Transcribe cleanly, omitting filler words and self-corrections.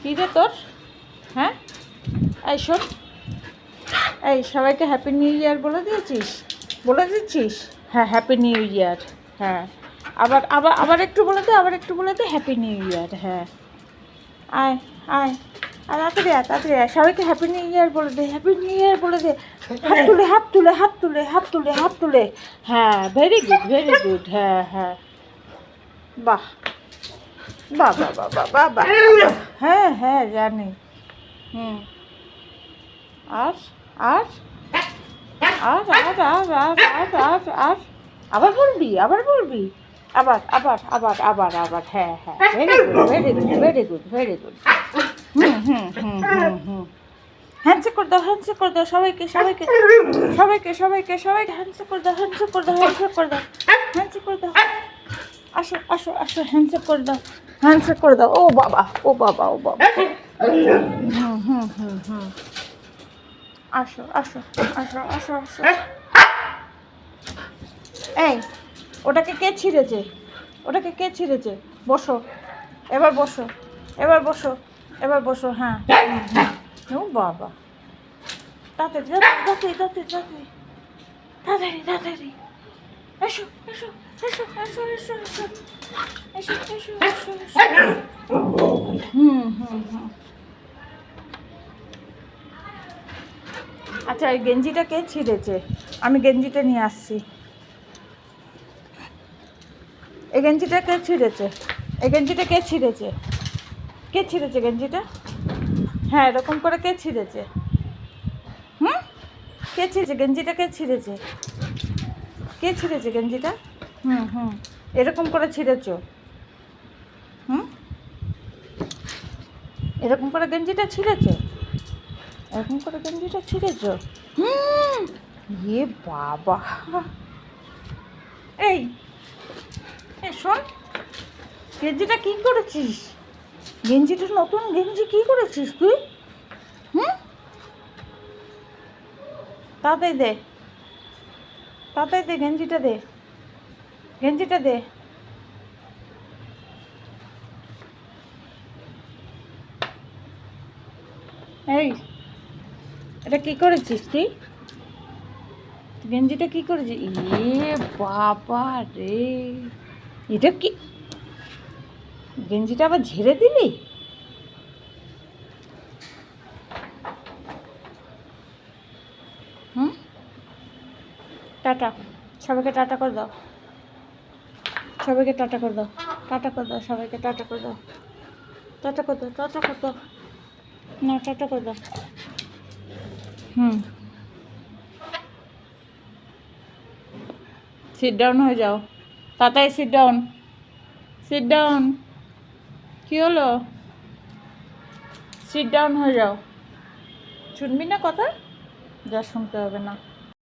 কী রে তোর? হ্যাঁ, এই শোন, এই সবাইকে হ্যাপি নিউ ইয়ার বলে দিয়েছিস? বলে দিচ্ছিস? হ্যাঁ, হ্যাপি নিউ ইয়ার। হ্যাঁ, আবার আবার আবার একটু বলে দে, আবার একটু বলে দে হ্যাপি নিউ ইয়ার। হ্যাঁ, আয় আয়, আর তাড়াতাড়ি আয়, তাড়াতাড়ি আয়, সবাইকে হ্যাপি নিউ ইয়ার বলে দে, হ্যাপি নিউ ইয়ার বলে দে। হাত তুলে হাত তুলে হাত তুলে হাত তুলে হাত তুলে। হ্যাঁ, ভেরি গুড ভেরি গুড। হ্যাঁ হ্যাঁ, বাহ বাহ বাহ বাহ বাহ বাহ বাহ। হ্যাঁ হ্যাঁ, জানি। হুম, আর আর আর আর আর আর আর আর আর আবার বলবি, আবার বলবি, আবার আবার আবার আবার আবার। হ্যাঁ হ্যাঁ, very good very good very good very good. হুম হুম হুম হুম হুম। হ্যান্ডশেক করে দাও, হ্যান্ডশেক করে দাও সবাইকে, সবাইকে সবাইকে সবাইকে সবাইকে হ্যান্ডশেক করে দাও, হ্যান্ডশেক করে দাও, হ্যান্ডশেক করে দাও, হ্যান্ডশেক করে দাও। আসো আসো আসো, হ্যান্ডশেক করে দাও, হ্যান্ডশেক করে দাও। ও বাবা ও বাবা ও বাবা। হুম হুম হুম হুম। আসো আসো আসো আসো আসো। এই, ওটাকে কে ছিঁড়েছে? ওটাকে কে ছিঁড়েছে? বসো, এবার বসো, এবার বসো, এবার বসো। হ্যাঁ, ও বাবা, তাড়াতাড়ি তাড়াতাড়ি তাড়াতাড়ি তাড়াতাড়ি তাড়াতাড়ি তাড়াতাড়ি। এসো এসো এসো এসো এসো এসো এসো এসো এসো এসো। হুম হুম হুম। আচ্ছা, এই গেঞ্জিটা কে ছিঁড়েছে? আমি গেঞ্জিটা নিয়ে আসছি। এই গেঞ্জিটা কে ছিঁড়েছে? এই গেঞ্জিটা কে ছিঁড়েছে? কে ছিঁড়েছে গেঞ্জিটা? হ্যাঁ, এরকম করে কে ছিঁড়েছে? হুম, কে ছিঁড়েছে গেঞ্জিটা? কে ছিঁড়েছে? কে ছিঁড়েছে গেঞ্জিটা? হুম হুম, এরকম করে ছিঁড়েছ? হুম, এরকম করে গেঞ্জিটা ছিঁড়েছ? এরকম করে গেঞ্জিটা ছিঁড়েছ? হুম, এ বাবা। এই এই শোন, গেঞ্জিটা কী করেছিস? গেঞ্জিটা নতুন গেঞ্জি কী করেছিস তুই? হুম, তাড়াতাড়ি দে, তাড়াতাড়ি দে, গেঞ্জিটা দে, গেঞ্জিটা দে। এই, এটা কী করেছিস তুই? গেঞ্জিটা কী করেছিস? এ বাবা রে, এটা কি? গেঞ্জিটা আবার ঝেড়ে দিলি? হুম, টাটা, সবাইকে টাটা করে দাও, সবাইকে টাটা করে দাও, টাটা করে দাও, সবাইকে টাটা করে দাও, টাটা করে দাও, টাটা করে দাও, না টাটা করে দাও। হুম, সিট ডাউন হয়ে যাও, তাড়াতাড়ি সিট ডাউন, সিট ডাউন। কী হলো? সিট ডাউন হয়ে যাও। শুনবি না কথা? যা, শুনতে হবে না।